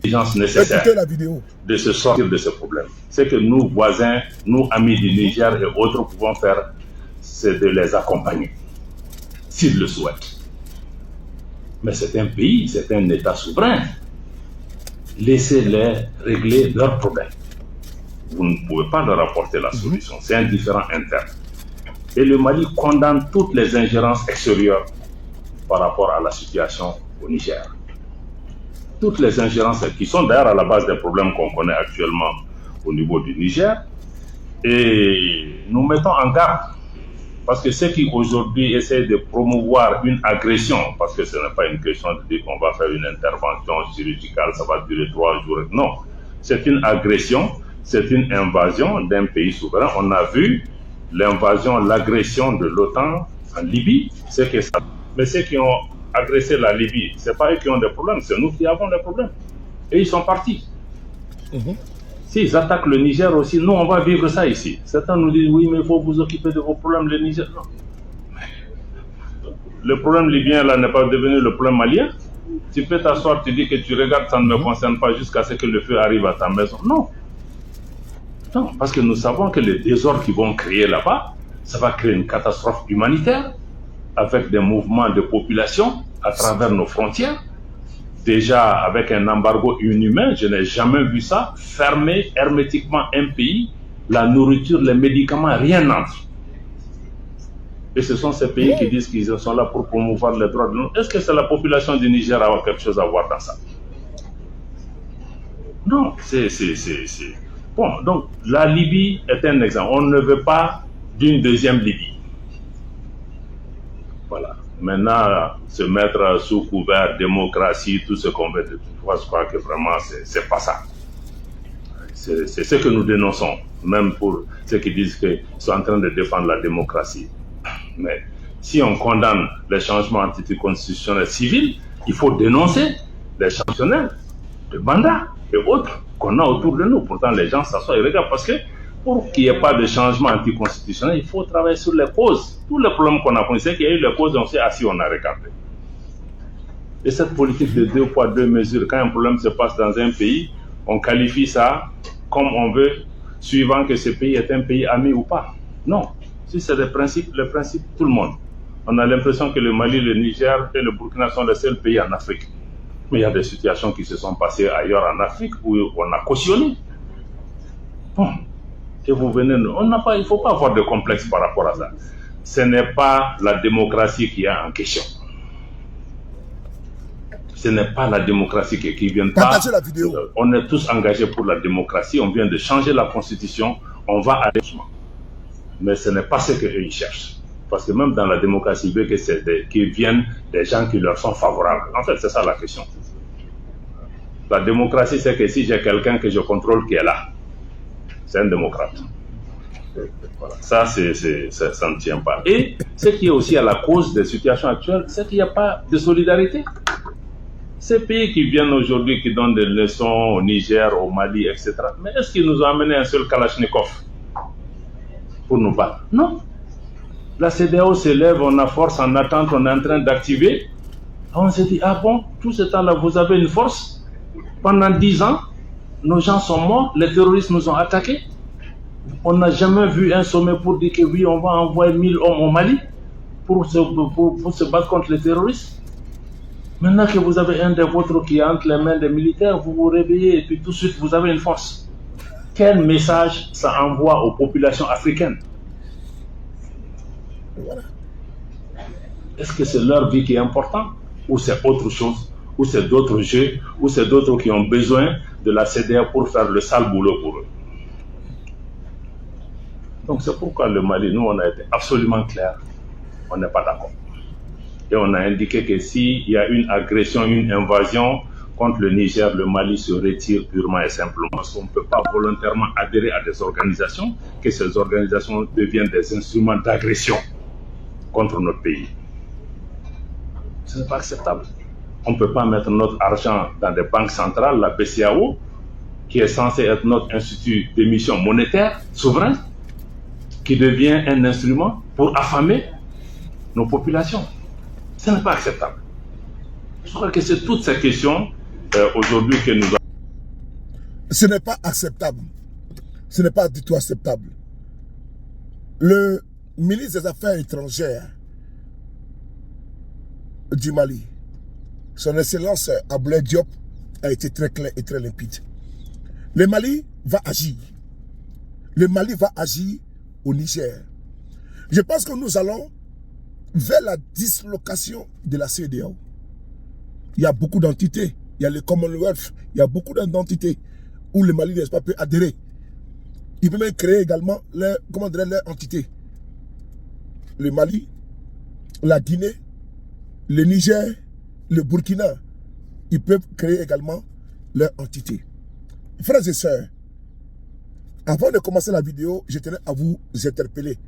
l'intelligence nécessaire de se sortir de ce problème. Ce que nous, voisins, nous, amis du Niger et autres, pouvons faire, c'est de les accompagner, s'ils le souhaitent. Mais c'est un pays, c'est un État souverain. Laissez-les régler leurs problèmes. Vous ne pouvez pas leur apporter la solution. C'est un différend interne. Et le Mali condamne toutes les ingérences extérieures par rapport à la situation au Niger. Toutes les ingérences qui sont d'ailleurs à la base des problèmes qu'on connaît actuellement au niveau du Niger. Et nous mettons en garde, parce que ceux qui aujourd'hui essaient de promouvoir une agression, parce que ce n'est pas une question de dire qu'on va faire une intervention chirurgicale, ça va durer 3 jours. Non, c'est une agression, c'est une invasion d'un pays souverain. On a vu l'invasion, l'agression de l'OTAN en Libye, c'est que ça. Mais ceux qui ont agressé la Libye, ce n'est pas eux qui ont des problèmes, c'est nous qui avons des problèmes. Et ils sont partis. S'ils attaquent le Niger aussi, nous on va vivre ça ici. Certains nous disent oui, mais il faut vous occuper de vos problèmes, le Niger. Non. Le problème libyen là n'est pas devenu le problème malien. Tu peux t'asseoir, tu dis que tu regardes, ça ne me concerne pas jusqu'à ce que le feu arrive à ta maison. Non. Non, parce que nous savons que les désordres qu'ils vont créer là-bas, ça va créer une catastrophe humanitaire avec des mouvements de population à travers nos frontières. Déjà, avec un embargo inhumain, je n'ai jamais vu ça, fermer hermétiquement un pays, la nourriture, les médicaments, rien n'entre. Et ce sont ces pays qui disent qu'ils sont là pour promouvoir les droits de l'homme. Est-ce que c'est la population du Niger qui a quelque chose à voir dans ça? Non, c'est... Bon, donc la Libye est un exemple. On ne veut pas d'une deuxième Libye. Voilà. Maintenant, se mettre sous couvert démocratie, tout ce qu'on veut, je crois que vraiment, c'est pas ça. C'est ce que nous dénonçons, même pour ceux qui disent qu'ils sont en train de défendre la démocratie. Mais si on condamne les changements anticonstitutionnels civils, il faut dénoncer les changements de mandats et autres qu'on a autour de nous. Pourtant, les gens s'assoient et regardent parce que pour qu'il n'y ait pas de changement anticonstitutionnel, il faut travailler sur les causes. Tous les problèmes qu'on a connus, c'est qu'il y a eu les causes, on s'est assis, on a regardé. Et cette politique de 2 poids 2 mesures, quand un problème se passe dans un pays, on qualifie ça comme on veut, suivant que ce pays est un pays ami ou pas. Non. Si c'est les principes, tout le monde. On a l'impression que le Mali, le Niger et le Burkina sont les seuls pays en Afrique. Mais il y a des situations qui se sont passées ailleurs en Afrique où on a cautionné. Bon. Et vous venez, il ne faut pas avoir de complexe par rapport à ça. Ce n'est pas la démocratie qui est en question. Ce n'est pas la démocratie qui vient pas. On est tous engagés pour la démocratie. On vient de changer la constitution. On va à l'échec. Mais ce n'est pas ce qu'eux cherchent. Parce que même dans la démocratie, ils veulent qu'ils viennent des gens qui leur sont favorables. En fait, c'est ça la question. La démocratie, c'est que si j'ai quelqu'un que je contrôle qui est là, c'est un démocrate. Voilà. Ça, ça ne tient pas. Et ce qui est aussi à la cause des situations actuelles, c'est qu'il n'y a pas de solidarité. Ces pays qui viennent aujourd'hui, qui donnent des leçons au Niger, au Mali, etc. Mais est-ce qu'ils nous ont amené un seul Kalachnikov pour nous battre? Non. La CEDEAO se lève, on a force en attente, on est en train d'activer. On se dit, ah bon, tout ce temps-là, vous avez une force? Pendant 10 ans, nos gens sont morts, les terroristes nous ont attaqués. On n'a jamais vu un sommet pour dire que oui, on va envoyer 1000 hommes au Mali pour se battre contre les terroristes. Maintenant que vous avez un des vôtres qui est entre les mains des militaires, vous vous réveillez et puis tout de suite vous avez une force. Quel message ça envoie aux populations africaines? Est-ce que c'est leur vie qui est importante ou c'est autre chose? Ou c'est d'autres jeux, ou c'est d'autres qui ont besoin de la CEDEAO pour faire le sale boulot pour eux. Donc c'est pourquoi le Mali, nous on a été absolument clair, on n'est pas d'accord. Et on a indiqué que s'il y a une agression, une invasion contre le Niger, le Mali se retire purement et simplement. Parce qu'on ne peut pas volontairement adhérer à des organisations, que ces organisations deviennent des instruments d'agression contre notre pays. Ce n'est pas acceptable. On ne peut pas mettre notre argent dans des banques centrales, la BCEAO, qui est censée être notre institut d'émission monétaire souverain, qui devient un instrument pour affamer nos populations. Ce n'est pas acceptable. Je crois que c'est toutes ces questions aujourd'hui que nous avons. Ce n'est pas acceptable. Ce n'est pas du tout acceptable. Le ministre des Affaires étrangères du Mali, son Excellence Abdoulaye Diop, a été très clair et très limpide. Le Mali va agir. Le Mali va agir au Niger. Je pense que nous allons vers la dislocation de la CEDEAO. Il y a beaucoup d'entités. Il y a le Commonwealth. Il y a beaucoup d'entités où le Mali, n'est-ce pas, peut adhérer. Il peut même créer également leur entité. Le Mali, la Guinée, le Niger, le Burkina, ils peuvent créer également leur entité. Frères et sœurs, avant de commencer la vidéo, je tenais à vous interpeller.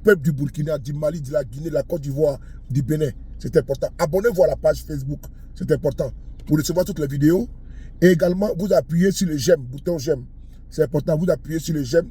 Peuple du Burkina, du Mali, de la Guinée, de la Côte d'Ivoire, du Bénin, c'est important. Abonnez-vous à la page Facebook, c'est important pour recevoir toutes les vidéos. Et également, vous appuyez sur le j'aime, bouton j'aime. C'est important, vous appuyez sur le j'aime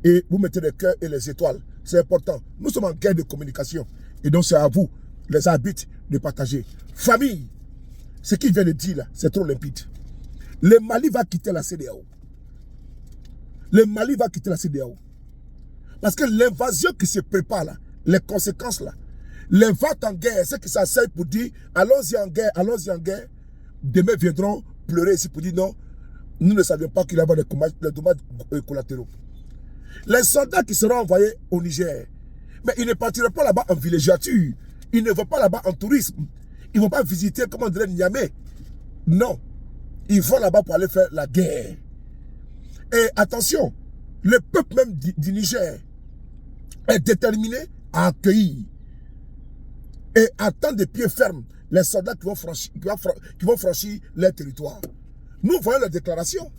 et vous mettez les cœurs et les étoiles. C'est important. Nous sommes en guerre de communication. Et donc, c'est à vous, les arbitres, de partager. Famille, ce qu'il vient de dire là, c'est trop limpide. Le Mali va quitter la CEDEAO. Le Mali va quitter la CEDEAO. Parce que l'invasion qui se prépare là, les conséquences là, les ventes en guerre, ceux qui s'asseyent pour dire allons-y en guerre, allons-y en guerre, demain viendront pleurer ici pour dire non, nous ne savions pas qu'il y avait des dommages collatéraux. Les soldats qui seront envoyés au Niger, mais ils ne partiront pas là-bas en villégiature, ils ne vont pas là-bas en tourisme, ils ne vont pas visiter, comment on dirait, Niamey. Non, ils vont là-bas pour aller faire la guerre. Et attention, le peuple même du Niger est déterminé à accueillir et attendre de pied ferme les soldats qui vont franchir leur territoire. Nous voyons la déclaration.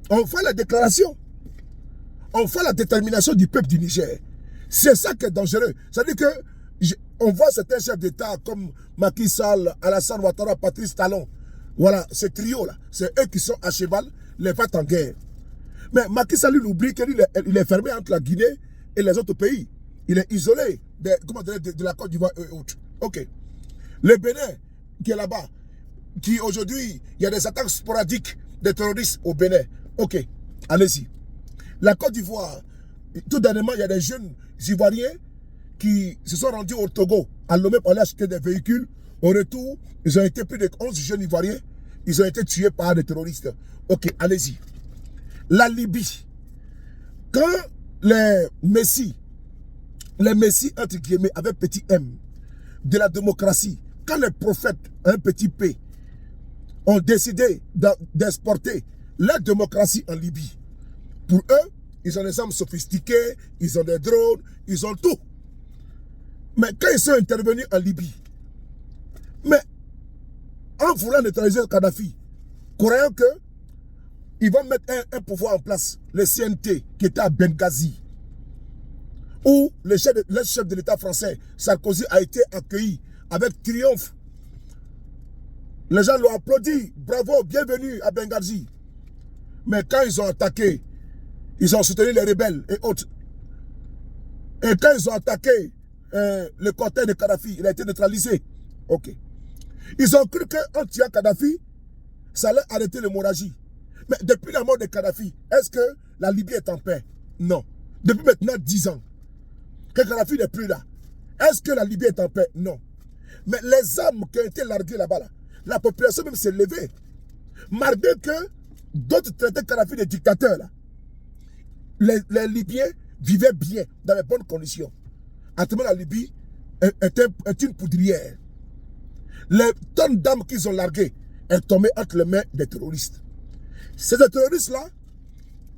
On fait la déclaration. On fait la détermination du peuple du Niger. C'est ça qui est dangereux. C'est-à-dire que on voit certains chefs d'État comme Macky Sall, Alassane Ouattara, Patrice Talon. Voilà, ce trio-là, c'est eux qui sont à cheval, les ventes en guerre. Mais Macky Sall, il oublie qu'il est fermé entre la Guinée et les autres pays. Il est isolé de la Côte d'Ivoire et autres. Ok. Le Bénin, qui est là-bas, qui aujourd'hui, il y a des attaques sporadiques des terroristes au Bénin. Ok, allez-y. La Côte d'Ivoire, tout dernièrement, il y a des jeunes Ivoiriens qui se sont rendus au Togo, à Lomé pour aller acheter des véhicules. Au retour, ils ont été plus de 11 jeunes Ivoiriens. Ils ont été tués par des terroristes. Ok, allez-y. La Libye. Quand les messies, entre guillemets, avec petit M, de la démocratie, quand les prophètes, un petit P, ont décidé d'exporter la démocratie en Libye, pour eux, ils ont des armes sophistiquées, ils ont des drones, ils ont tout. Mais quand ils sont intervenus en Libye, mais en voulant neutraliser Kadhafi, croyant qu'ils vont mettre un pouvoir en place, le CNT, qui était à Benghazi, où le chef de l'État français, Sarkozy, a été accueilli avec triomphe. Les gens l'ont applaudi, bravo, bienvenue à Benghazi. Mais quand ils ont attaqué, ils ont soutenu les rebelles et autres. Et quand ils ont attaqué le cortège de Kadhafi, il a été neutralisé. Ok. Ils ont cru qu'en tuant Kadhafi, ça allait arrêter l'hémorragie. Mais depuis la mort de Kadhafi, est-ce que la Libye est en paix? Non. Depuis maintenant 10 ans, que Kadhafi n'est plus là. Est-ce que la Libye est en paix? Non. Mais les armes qui ont été larguées là-bas, la population même s'est levée. Malgré que d'autres traitaient Kadhafi de dictateurs, là. Les Libyens vivaient bien, dans les bonnes conditions. Actuellement, la Libye est une poudrière. Les tonnes d'armes qu'ils ont larguées sont tombées entre les mains des terroristes. C'est des terroristes-là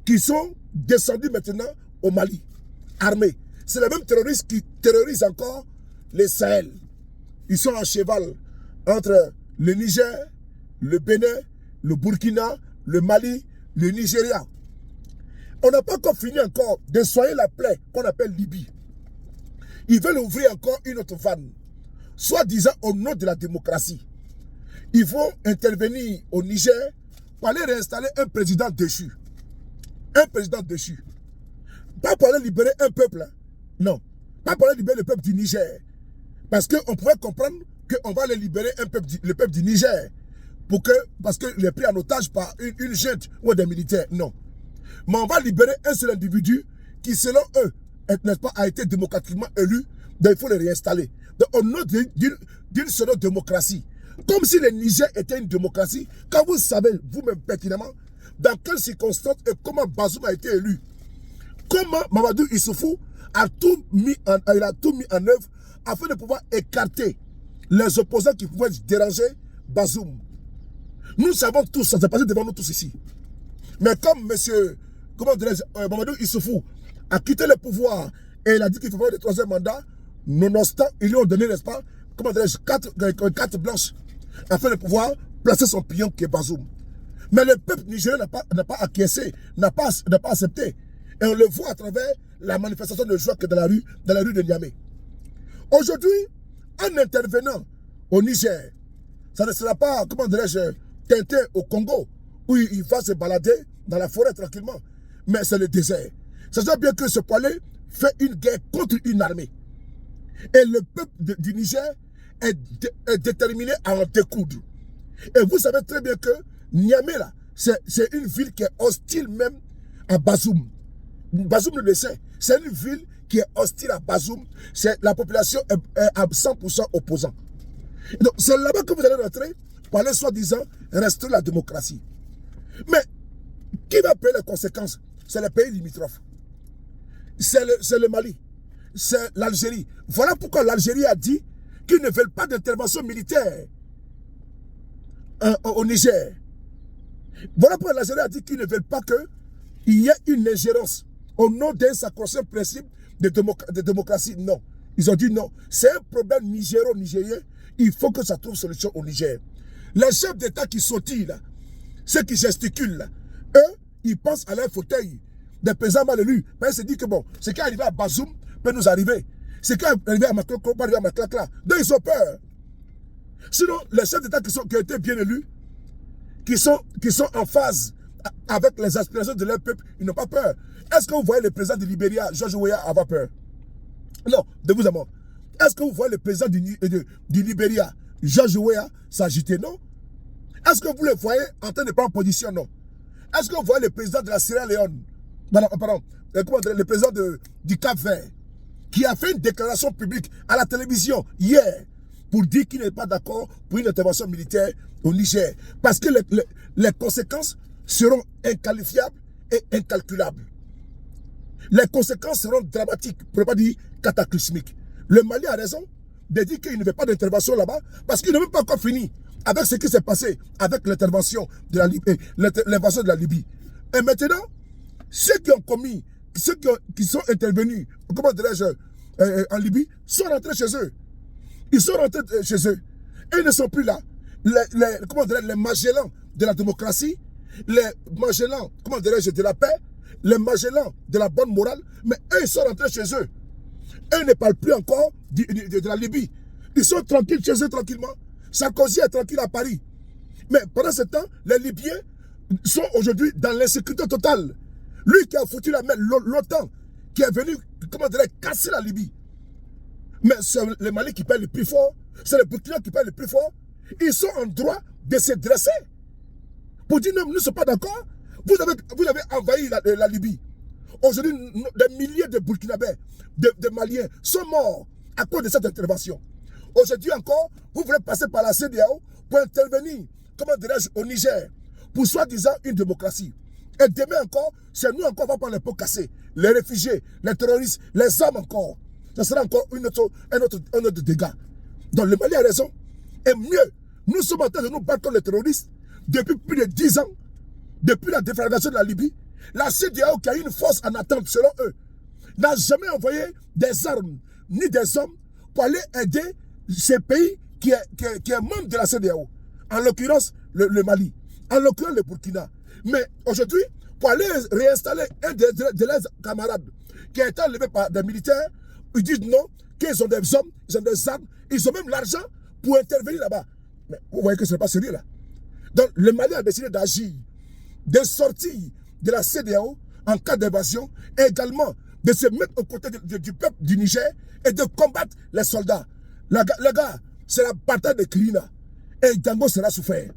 qui sont descendus maintenant au Mali, armés. C'est les mêmes terroristes qui terrorisent encore les Sahel. Ils sont à cheval entre le Niger, le Bénin, le Burkina, le Mali, le Nigeria. On n'a pas encore fini encore de soigner la plaie qu'on appelle Libye. Ils veulent ouvrir encore une autre vanne, soi-disant au nom de la démocratie. Ils vont intervenir au Niger pour aller réinstaller un président déchu. Un président déchu. Pas pour aller libérer un peuple. Hein. Non. Pas pour aller libérer le peuple du Niger. Parce qu'on pouvait comprendre qu'on va aller libérer le peuple du Niger parce qu'il est pris en otage par une junte ou des militaires. Non. Mais on va libérer un seul individu qui, selon eux, n'est-ce pas, a été démocratiquement élu, donc il faut le réinstaller. Donc, au nom d'une seule démocratie. Comme si le Niger était une démocratie, quand vous savez vous-même pertinemment dans quelles circonstances et comment Bazoum a été élu. Comment Mamadou Issoufou a tout mis en œuvre afin de pouvoir écarter les opposants qui pouvaient déranger Bazoum. Nous savons tous, ça s'est passé devant nous tous ici. Mais comme Mamadou Issoufou a quitté le pouvoir et il a dit qu'il faut faire le troisième mandat, nonobstant, ils lui ont donné, n'est-ce pas, carte blanche afin de pouvoir placer son pion qui est Bazoum. Mais le peuple nigérien n'a pas acquiescé, n'a pas accepté. Et on le voit à travers la manifestation de joie que dans la rue de Niamey. Aujourd'hui, en intervenant au Niger, ça ne sera pas, comment dirais-je, Tintin au Congo, où il va se balader dans la forêt tranquillement. Mais c'est le désert. Ça veut bien que ce poilet fait une guerre contre une armée. Et le peuple du Niger est déterminé à en découdre. Et vous savez très bien que Niamey, là, c'est une ville qui est hostile même à Bazoum. Bazoum le sait. C'est une ville qui est hostile à Bazoum. La population est à 100% opposant. Donc, c'est là-bas que vous allez rentrer pour aller soi-disant restaurer la démocratie. Mais qui va payer les conséquences? C'est les pays limitrophes. C'est le Mali. C'est l'Algérie. Voilà pourquoi l'Algérie a dit qu'ils ne veulent pas d'intervention militaire au Niger. Voilà pourquoi l'Algérie a dit qu'ils ne veulent pas qu'il y ait une ingérence au nom d'un sacro-saint principe de démocratie. Non. Ils ont dit non. C'est un problème nigéro-nigérien. Il faut que ça trouve solution au Niger. Les chefs d'État qui sautent là, ceux qui gesticulent là, eux, ils pensent à leur fauteuil des paysans mal élus. Mais ils se disent que bon, ce qui est arrivé à Bazoum peut nous arriver. Ce qui est arrivé à Maklakla peut arriver à Maklakla. Donc ils ont peur. Sinon, les chefs d'État qui ont été bien élus, qui sont en phase avec les aspirations de leur peuple, ils n'ont pas peur. Est-ce que vous voyez le président du Libéria, George Weah, avoir peur? Non, de vous à moi. Est-ce que vous voyez le président du Libéria, George Weah, s'agiter? Non. Est-ce que vous le voyez en train de prendre position? Non. Est-ce que vous voyez le président de la Sierra Leone, le président du Cap-Vert, qui a fait une déclaration publique à la télévision hier pour dire qu'il n'est pas d'accord pour une intervention militaire au Niger? Parce que les conséquences seront inqualifiables et incalculables. Les conséquences seront dramatiques, pour ne pas dire cataclysmiques. Le Mali a raison de dire qu'il ne veut pas d'intervention là-bas parce qu'il n'a même pas encore fini avec ce qui s'est passé avec l'intervention de la Libye, l'invasion de la Libye. Et maintenant, ceux qui ont commis, ceux qui sont intervenus, comment dirais-je, en Libye, sont rentrés chez eux. Ils sont rentrés chez eux. Et ils ne sont plus là. Les Magellans de la démocratie, les Magellans, comment dirais-je, de la paix, les Magellans de la bonne morale, mais eux, ils sont rentrés chez eux. Eux ne parlent plus encore de la Libye. Ils sont tranquilles chez eux, tranquillement. Sarkozy est tranquille à Paris. Mais pendant ce temps, les Libyens sont aujourd'hui dans l'insécurité totale. Lui qui a foutu la main l'OTAN, qui est venu, comment dirais, casser la Libye. Mais c'est le Mali qui paye le plus fort, c'est le Burkina qui paye le plus fort. Ils sont en droit de se dresser pour dire non, nous ne sommes pas d'accord. Vous avez envahi la Libye. Aujourd'hui, des milliers de Burkinabés, de Maliens sont morts à cause de cette intervention. Aujourd'hui encore, vous voulez passer par la CEDEAO pour intervenir, comment dirais-je, au Niger, pour soi-disant une démocratie. Et demain encore, c'est nous encore qui allons prendre les pots cassés, les réfugiés, les terroristes, les hommes encore. Ce sera encore un autre dégât. Donc le Mali a raison. Et mieux, nous sommes en train de nous battre contre les terroristes depuis plus de 10 ans, depuis la déflagration de la Libye. La CEDEAO, qui a une force en attente selon eux, n'a jamais envoyé des armes ni des hommes pour aller aider ce pays qui est membre de la CEDEAO. En l'occurrence, le Mali. En l'occurrence, le Burkina. Mais aujourd'hui, pour aller réinstaller un de leurs camarades qui a été enlevé par des militaires, ils disent non, qu'ils ont des hommes, ils ont des armes, ils ont même l'argent pour intervenir là-bas. Mais vous voyez que ce n'est pas sérieux là. Donc le Mali a décidé d'agir, de sortir de la CEDEAO en cas d'invasion, et également de se mettre aux côtés du peuple du Niger et de combattre les soldats. Les gars, c'est la bataille de Kirina. Et Django sera souffert.